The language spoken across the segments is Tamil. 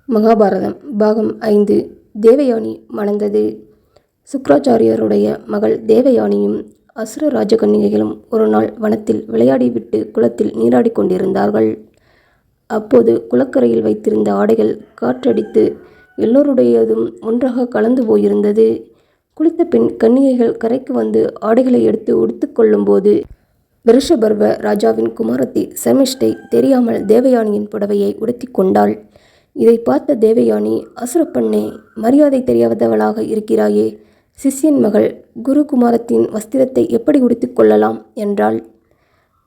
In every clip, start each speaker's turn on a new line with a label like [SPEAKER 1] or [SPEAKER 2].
[SPEAKER 1] மகாபாரதம் பாகம் 5. தேவயானி மணந்தது. சுக்ராச்சாரியருடைய மகள் தேவயானியும் அசுர ராஜகன்னிகைகளும் ஒரு நாள் வனத்தில் விளையாடிவிட்டு குளத்தில் நீராடிக் கொண்டிருந்தார்கள். அப்போது குளக்கரையில் வைத்திருந்த ஆடைகள் காற்றடித்து எல்லோருடையதும் ஒன்றாக கலந்து போயிருந்தது. குளித்த பின் கன்னிகைகள் கரைக்கு வந்து ஆடைகளை எடுத்து உடுத்து கொள்ளும்போது விருஷபர்வ ராஜாவின் குமாரத்தி சர்மிஷ்டை தெரியாமல் தேவயானியின் புடவையை உடுத்தி கொண்டாள். இதை பார்த்த தேவயானி, அசுரப்பெண்ணே, மரியாதை தெரியாதவளாக இருக்கிறாயே, சிஷ்யன் மகள் குருகுமாரத்தின் வஸ்திரத்தை எப்படி உடுத்தி கொள்ளலாம் என்றாள்.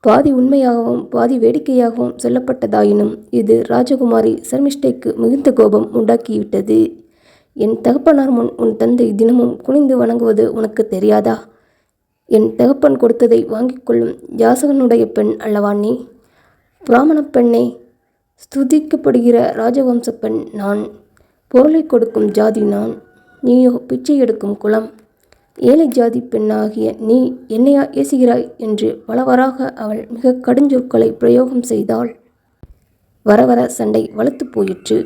[SPEAKER 1] பாதி உண்மையாகவும் பாதி வேடிக்கையாகவும் சொல்லப்பட்டதாயினும் இது ராஜகுமாரி சர்மிஷ்டைக்கு மிகுந்த கோபம் உண்டாக்கிவிட்டது. என் தகப்பனார் முன் உன் தந்தை தினமும் குனிந்து வணங்குவது உனக்கு தெரியாதா? என் தகப்பன் கொடுத்ததை வாங்கிக் கொள்ளும் யாசகனுடைய பெண் அல்லவா நீ? பிராமண பெண்ணே, ஸ்துதிக்கப்படுகிற ராஜவம்ச பெண் நான். பொருளை கொடுக்கும் ஜாதி நான், நீயோ பிச்சை எடுக்கும் குலம். ஏழை ஜாதி பெண்ணாகிய நீ என்னையா ஏசுகிறாய் என்று பலவாறாக அவள் மிக கடுஞ்சொற்களை பிரயோகம் செய்தாள். வர வர சண்டை வலுத்து போயிற்று.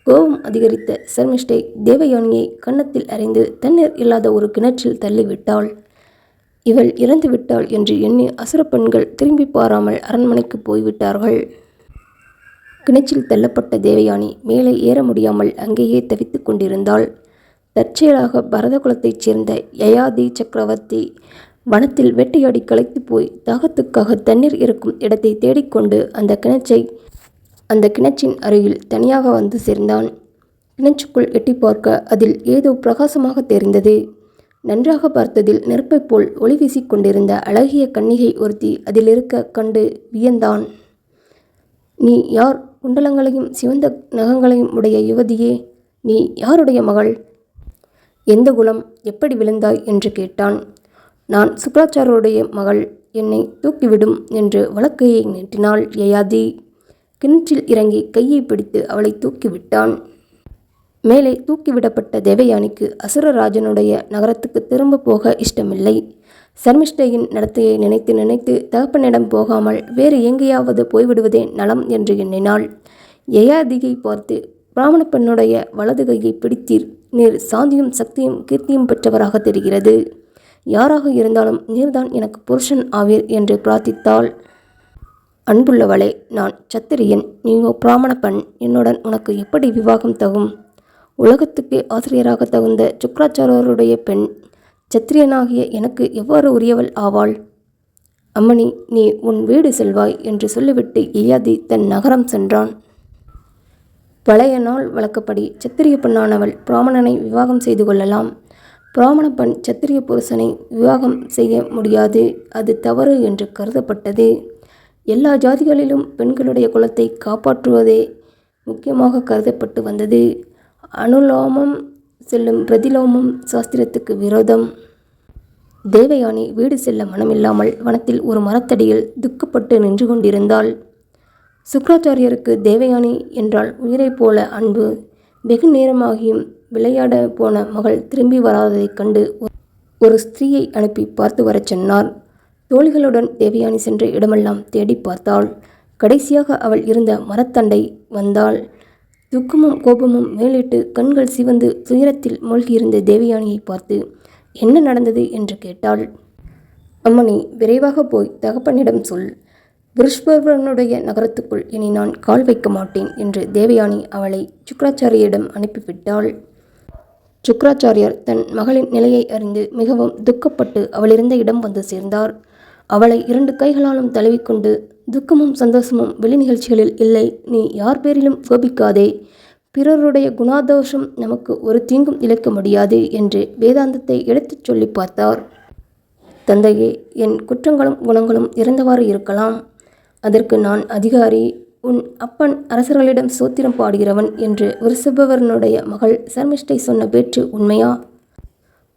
[SPEAKER 1] கோபம் அதிகரித்த சர்மிஷ்டை தேவயானியை கன்னத்தில் அறைந்து தண்ணீர் இல்லாத ஒரு கிணற்றில் தள்ளிவிட்டாள். இவள் இறந்து விட்டாள் என்று எண்ணி அசுர பெண்கள் திரும்பி பாராமல் அரண்மனைக்கு போய்விட்டார்கள். கிணற்றில் தள்ளப்பட்ட தேவயானி மேலே ஏற முடியாமல் அங்கேயே தவித்து கொண்டிருந்தாள். தற்செயலாக பரத குலத்தைச் சேர்ந்த யயாதி சக்கரவர்த்தி வனத்தில் வேட்டையாடி களைத்து போய் தாகத்துக்காக தண்ணீர் இருக்கும் இடத்தை தேடிக்கொண்டு அந்த கிணற்றின் அருகில் தனியாக வந்து சேர்ந்தான். கிணற்றுக்குள் எட்டி பார்க்க அதில் ஏதோ பிரகாசமாக தெரிந்தது. நன்றாக பார்த்ததில் நெருப்பைப் போல் ஒளி வீசிக் கொண்டிருந்த அழகிய கன்னிகை ஒருத்தி அதில் இருக்க கண்டு வியந்தான். நீ யார்? குண்டலங்களையும் சிவந்த நகங்களையும் உடைய யுவதியே, நீ யாருடைய மகள்? எந்த குலம்? எப்படி விழுந்தாய் என்று கேட்டான். நான் சுக்ராச்சாரியருடைய மகள். என்னை தூக்கிவிடும் என்று வலக்கையை நீட்டினாள் யயாதி. கிணற்றில் இறங்கி கையை பிடித்து அவளை தூக்கிவிட்டான். மேலே தூக்கிவிடப்பட்ட தேவயானிக்கு அசுரராஜனுடைய நகரத்துக்கு திரும்ப போக இஷ்டமில்லை. சர்மிஷ்டையின் நடத்தையை நினைத்து நினைத்து தகப்பனிடம் போகாமல் வேறு எங்கேயாவது போய்விடுவதே நலம் என்று எண்ணினாள். யயாதியை பார்த்து, பிராமண பெண்ணுடைய வலது கையை பிடித்தீர். நீர் சாந்தியும் சக்தியும் கீர்த்தியும் பெற்றவராக தெரிகிறது. யாராக இருந்தாலும் நீர்தான் எனக்கு புருஷன் ஆவீர் என்று பிரார்த்தித்தாள். அன்புள்ளவளே, நான் சத்திரியன், நீயோ பிராமண பெண். என்னுடன் உனக்கு எப்படி விவாகம் தகும்? உலகத்துக்கே ஆசிரியராக தகுந்த சுக்ராச்சாரியருடைய பெண் சத்திரியனாகிய எனக்கு எவ்வாறு உரியவள் ஆவாள்? அம்மணி, நீ உன் வீடு செல்வாய் என்று சொல்லிவிட்டு யயாதி தன் நகரம் சென்றான். பழைய நாள் வழக்கப்படி சத்திரிய பெண்ணானவள் பிராமணனை விவாகம் செய்து கொள்ளலாம். பிராமண பெண் சத்திரிய புருஷனை விவாகம் செய்ய முடியாது. அது தவறு என்று கருதப்பட்டது. எல்லா ஜாதிகளிலும் பெண்களுடைய குலத்தை காப்பாற்றுவதே முக்கியமாக கருதப்பட்டு வந்தது. அனுலோமம் செல்லும் பிரதிலோமம் சாஸ்திரத்துக்கு விரோதம். தேவயானி வீடு செல்ல மனமில்லாமல் வனத்தில் ஒரு மரத்தடியில் துக்கப்பட்டு நின்று கொண்டிருந்தாள். சுக்ராச்சாரியருக்கு தேவயானி என்றால் உயிரை போல அன்பு. வெகு நேரமாகியும் விளையாட போன மகள் திரும்பி வராததைக் கண்டு ஒரு ஸ்திரீயை அனுப்பி பார்த்து வரச் சொன்னார். தோழிகளுடன் தேவயானி சென்ற இடமெல்லாம் தேடி பார்த்தாள். கடைசியாக அவள் இருந்த மரத்தண்டை வந்தாள். துக்கமும் கோபமும் மேலிட்டு கண்கள் சிவந்து துயரத்தில் மூழ்கியிருந்த தேவயானியை பார்த்து, என்ன நடந்தது என்று கேட்டாள். அம்மணி, விரைவாக போய் தகப்பனிடம் சொல். விருஷ்பர்வனுடைய நகரத்துக்குள் இனி நான் கால் வைக்க மாட்டேன் என்று தேவயானி அவளை சுக்ராச்சாரியரிடம் அனுப்பிவிட்டாள். சுக்ராச்சாரியர் தன் மகளின் நிலையை அறிந்து மிகவும் துக்கப்பட்டு அவளிருந்த இடம் வந்து சேர்ந்தார். அவளை 2 கைகளாலும் தழுவிக்கொண்டு, துக்கமும் சந்தோஷமும் வெளி நிகழ்ச்சிகளில் இல்லை. நீ யார் பேரிலும் கோபிக்காதே. பிறருடைய குணாதோஷம் நமக்கு ஒரு தீங்கும் இழைக்க முடியாது என்று வேதாந்தத்தை எடுத்துச் சொல்லி பார்த்தார். தந்தையே, என் குற்றங்களும் குணங்களும் இறந்தவாறு இருக்கலாம். அதற்கு நான் அதிகாரி. உன் அப்பன் அரசர்களிடம் சோத்திரம் பாடுகிறவன் என்று விருஷபவனுடைய மகள் சர்மிஷ்டை சொன்ன பேச்சு உண்மையா?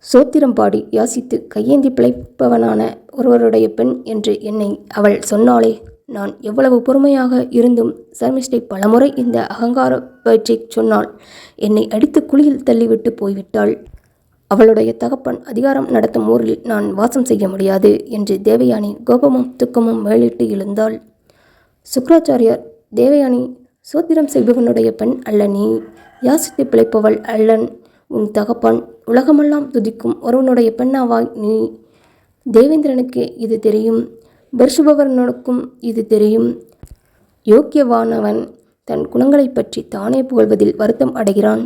[SPEAKER 1] சோத்திரம் பாடி யாசித்து கையேந்தி பிழைப்பவனான ஒருவருடைய பெண் என்று என்னை அவள் சொன்னாளே. நான் எவ்வளவு பொறுமையாக இருந்தும் சர்மிஷ்டை பலமுறை இந்த அகங்கார பேச்சை சொன்னாள். என்னை அடித்து குழியில் தள்ளிவிட்டு போய்விட்டாள். அவளுடைய தகப்பன் அதிகாரம் நடத்தும் ஊரில் நான் வாசம் செய்ய முடியாது என்று தேவயானி கோபமும் துக்கமும் மேலிட்டு எழுந்தாள். சுக்ராச்சாரியர் தேவயானி சோத்திரம் செய்பவனுடைய பெண் அல்ல நீ, யாசித்து பிழைப்பவள் அல்லன் உன் தகப்பன், உலகமெல்லாம் துதிக்கும் ஒருவனுடைய பெண்ணாவாய் நீ. தேவேந்திரனுக்கு இது தெரியும், பெர்சுபவனுக்கும் இது தெரியும். யோக்கியவானவன் தன் குணங்களை பற்றி தானே புகழ்வதில் வருத்தம் அடைகிறான்.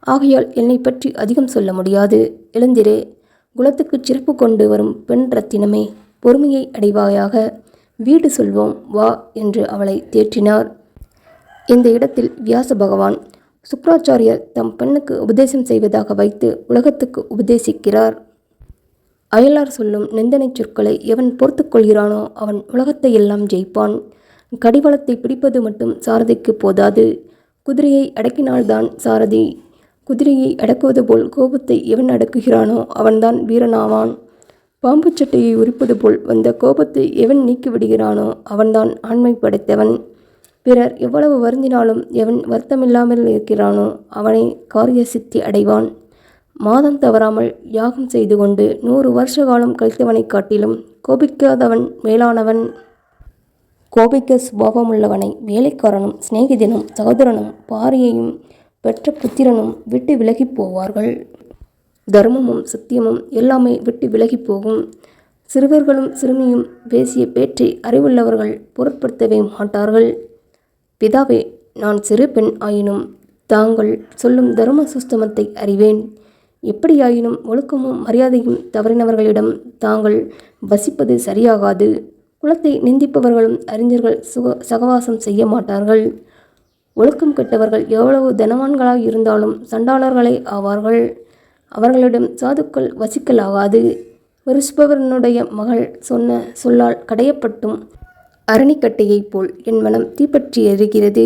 [SPEAKER 1] ஆகையால் என்னை பற்றி அதிகம் சொல்ல முடியாது. எழுந்திரே, குலத்துக்கு சிறப்பு கொண்டு வரும் பெண் ரத்தினமே, பொறுமையை அடைவாயாக. வீடு சொல்வோம் வா என்று அவளை தேற்றினார். இந்த இடத்தில் வியாச பகவான் சுக்ராச்சாரியர் தம் பெண்ணுக்கு உபதேசம் செய்வதாக வைத்து உலகத்துக்கு உபதேசிக்கிறார். அயலார் சொல்லும் நிந்தனை சொற்களை எவன் பொறுத்து கொள்கிறானோ அவன் உலகத்தை எல்லாம் ஜெயிப்பான். கடிவாளத்தை பிடிப்பது மட்டும் சாரதிக்கு போதாது, குதிரையை அடக்கினால்தான் சாரதி. குதிரையை அடக்குவது போல் கோபத்தை எவன் அடக்குகிறானோ அவன்தான் வீரனாவான். பாம்பு சட்டையை உரிப்பது போல் வந்த கோபத்தை எவன் நீக்கிவிடுகிறானோ அவன்தான் ஆண்மை படைத்தவன். பிறர் எவ்வளவு வருந்தினாலும் எவன் வருத்தமில்லாமல் இருக்கிறானோ அவனை காரிய சித்தி அடைவான். மாதம் தவறாமல் யாகம் செய்து கொண்டு 100 வருஷ காலம் கழித்தவனை காட்டிலும் கோபிக்காதவன் மேலானவன். கோபிக்க சுபாவமுள்ளவனை வேலைக்காரனும் சிநேகிதனும் சகோதரனும் பாரியையும் பெற்ற புத்திரனும் விட்டு விலகி போவார்கள். தர்மமும் சத்தியமும் எல்லாமே விட்டு விலகி போகும். சிறுவர்களும் சிறுமியும் பேசிய பேற்றை அறிவுள்ளவர்கள் பொருட்படுத்தவே மாட்டார்கள். பிதாவே, நான் சிறு பெண் ஆயினும் தாங்கள் சொல்லும் தர்ம சுஸ்தமத்தை அறிவேன். எப்படியாயினும் ஒழுக்கமும் மரியாதையும் தவறினவர்களிடம் தாங்கள் வசிப்பது சரியாகாது. குலத்தை நிந்திப்பவர்களும் அறிஞர்கள் சகவாசம் செய்ய மாட்டார்கள். ஒழுக்கம் கெட்டவர்கள் எவ்வளவு தனவான்களாக இருந்தாலும் சண்டாளர்களே ஆவார்கள். அவர்களிடம் சாதுக்கள் வசிக்கலாகாது. வருஷ்பவனுடைய மகள் சொன்ன சொல்லால் கடையப்பட்டும் அரணிக்கட்டையைப் போல் என் மனம் தீப்பற்றி எரிகிறது.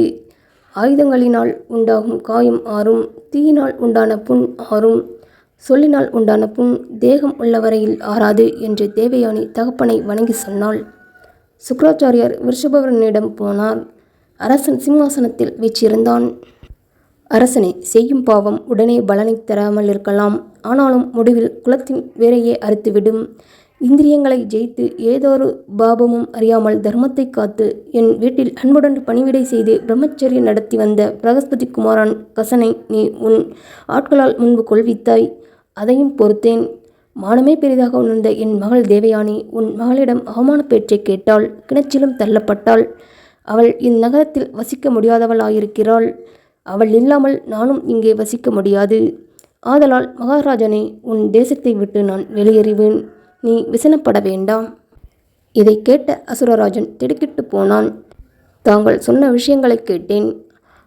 [SPEAKER 1] ஆயுதங்களினால் உண்டாகும் காயம் ஆறும், தீயினால் உண்டான புண் ஆறும். சொல்லினால் உண்டான புண் தேகம் உள்ளவரையில் ஆறாது என்று தேவயானி தகப்பனை வணங்கி சொன்னாள். சுக்ராச்சாரியர் விருஷபவரனிடம் போனார். அரசன் சிம்மாசனத்தில் வீற்றிருந்தான். அரசனை செய்யும் பாவம் உடனே பலனை தராமல் இருக்கலாம். ஆனாலும் முடிவில் குலத்தின் வேரையே அறுத்துவிடும். இந்திரியங்களை ஜெயித்து ஏதொரு பாபமும் அறியாமல் தர்மத்தை காத்து என் வீட்டில் அன்புடன் பணிவிடை செய்து பிரம்மச்சரியம் நடத்தி வந்த பிரகஸ்பதி குமாரன் கசனை நீ உன் ஆட்களால் முன்பு கொள்வித்தாய். அதையும் பொறுத்தேன். மானமே பெரிதாக உணர்ந்த என் மகள் தேவயானி உன் மகளிடம் அவமான பேச்சை கேட்டாள். கிணற்றிலும் தள்ளப்பட்டாள். அவள் இந்நகரத்தில் வசிக்க முடியாதவளாயிருக்கிறாள். அவள் இல்லாமல் நானும் இங்கே வசிக்க முடியாது. ஆதலால் மகாராஜனே, உன் தேசத்தை விட்டு நான் வெளியேறுவேன். நீ விசனப்பட வேண்டாம். இதை கேட்ட அசுரராஜன் திடுக்கிட்டு போனான். தாங்கள் சொன்ன விஷயங்களை கேட்டேன்.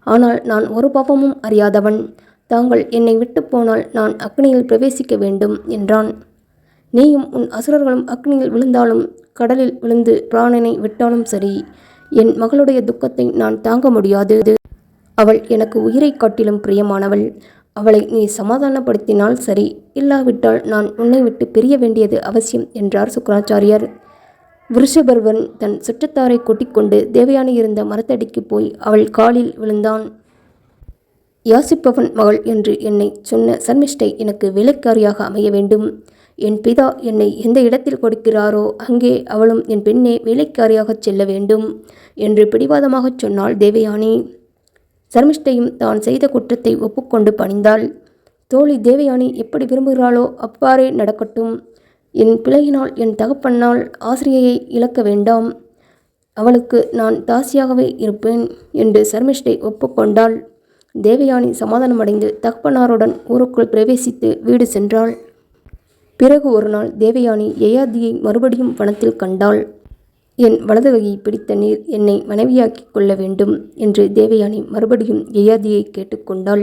[SPEAKER 1] ஆனால் நான் ஒரு பாவமும் அறியாதவன். தாங்கள் என்னை விட்டு போனால் நான் அக்னியில் பிரவேசிக்க வேண்டும் என்றான். நீயும் உன் அசுரர்களும் அக்னியில் விழுந்தாலும் கடலில் விழுந்து பிராணனை விட்டாலும் சரி, என் மகளுடைய துக்கத்தை நான் தாங்க முடியாது. அவள் எனக்கு உயிரை காட்டிலும் பிரியமானவள். அவளை நீ சமாதானப்படுத்தினால் சரி, இல்லாவிட்டால் நான் உன்னை விட்டு பிரிய வேண்டியது அவசியம் என்றார் சுக்ராச்சாரியர். விருஷபர்வன் தன் சுற்றத்தாரை கூட்டிக்கொண்டு தேவயானி இருந்த மரத்தடிக்கு போய் அவள் காலில் விழுந்தான். யாசிப்பவன் மகள் என்று என்னை சொன்ன சர்மிஷ்டை எனக்கு வேலைக்காரியாக அமைய வேண்டும். என் பிதா என்னை எந்த இடத்தில் கொடுக்கிறாரோ அங்கே அவளும் என் பெண்ணே வேலைக்காரியாகச் செல்ல வேண்டும் என்று பிடிவாதமாகச் சொன்னாள் தேவயானி. சர்மிஷ்டையும் தான் செய்த குற்றத்தை ஒப்புக்கொண்டு பணிந்தாள். தோழி தேவயானி எப்படி விரும்புகிறாளோ அவ்வாறே நடக்கட்டும். என் பிழையினால் என் தகப்பனால் ஆசிரியையை இழக்க வேண்டாம். அவளுக்கு நான் தாசியாகவே இருப்பேன் என்று சர்மிஷ்டை ஒப்புக்கொண்டாள். தேவயானி சமாதானமடைந்து தகப்பனாருடன் ஊருக்குள் பிரவேசித்து வீடு சென்றாள். பிறகு ஒரு நாள் தேவயானி யயாதியை மறுபடியும் வனத்தில் கண்டாள். என் வலது கையை பிடித்த நீர் என்னை மனைவியாக்கிக் கொள்ள வேண்டும் என்று தேவயானி மறுபடியும் யயாதியை கேட்டுக்கொண்டாள்.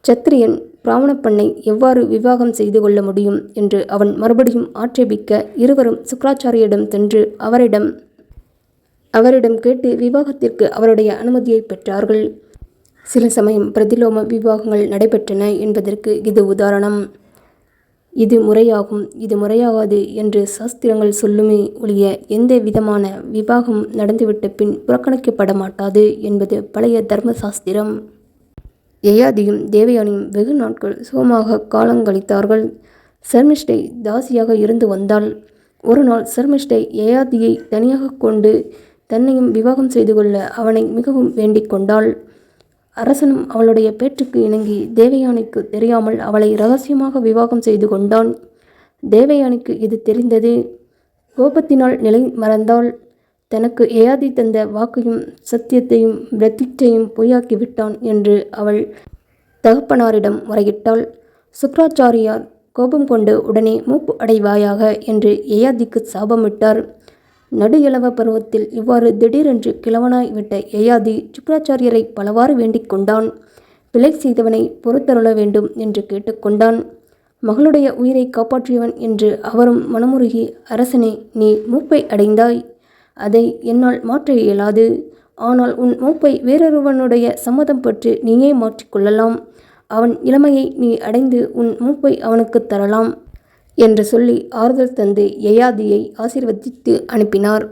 [SPEAKER 1] சத்திரியன் பிராமண பெண்ணை எவ்வாறு விவாகம் செய்து கொள்ள முடியும் என்று அவன் மறுபடியும் ஆட்சேபிக்க இருவரும் சுக்ராச்சாரியரிடம் சென்று அவரிடம் கேட்டு விவாகத்திற்கு அவருடைய அனுமதியை பெற்றார்கள். சில சமயம் பிரதிலோம விவாகங்கள் நடைபெற்றன என்பதற்கு இது உதாரணம். இது முறையாகும், இது முறையாகாது என்று சாஸ்திரங்கள் சொல்லுமே ஒழிய எந்த விதமான விவாகம் நடந்துவிட்ட பின் புறக்கணிக்கப்பட மாட்டாது என்பது பழைய தர்ம சாஸ்திரம். யயாதியும் தேவயானியும் வெகு நாட்கள் சுகமாக காலங்கழித்தார்கள். சர்மிஷ்டை தாசியாக இருந்து வந்தாள். ஒரு நாள் சர்மிஷ்டை யயாதியை தனியாக கொண்டு தன்னையும் விவாகம் செய்து கொள்ள அவனை மிகவும் வேண்டிக் கொண்டாள். அரசனும் அவளுடைய பேச்சுக்கு இணங்கி தேவயானைக்கு தெரியாமல் அவளை இரகசியமாக விவாகம் செய்து கொண்டான். தேவயானைக்கு இது தெரிந்தது. கோபத்தினால் நிலை மறந்தாள். தனக்கு யயாதி தந்த வாக்கையும் சத்தியத்தையும் பிரதிச்சையும் பொய்யாக்கி விட்டான் என்று அவள் தகப்பனாரிடம் முறையிட்டாள். சுக்ராச்சாரியார் கோபம் கொண்டு உடனே மூப்பு அடைவாயாக என்று யயாதிக்கு சாபமிட்டார். நடு இளவ பருவத்தில் இவ்வாறு திடீரென்று கிழவனாய் விட்ட யயாதி சுக்ராச்சாரியரை பலவாறு வேண்டிக் கொண்டான். பிழை செய்தவனை பொறுத்தருள வேண்டும் என்று கேட்டுக்கொண்டான். மகளுடைய உயிரை காப்பாற்றியவன் என்று அவரும் மனமுருகி, அரசனே, நீ மூப்பை அடைந்தாய். அதை என்னால் மாற்ற இயலாது. ஆனால் உன் மூப்பை வேறொருவனுடைய சம்மதம் பெற்று நீயே மாற்றிக்கொள்ளலாம். அவன் இளமையை நீ அடைந்து உன் மூப்பை அவனுக்கு தரலாம் என்று சொல்லி ஆறுதல் தந்து யயாதியை ஆசீர்வதித்து அனுப்பினார்.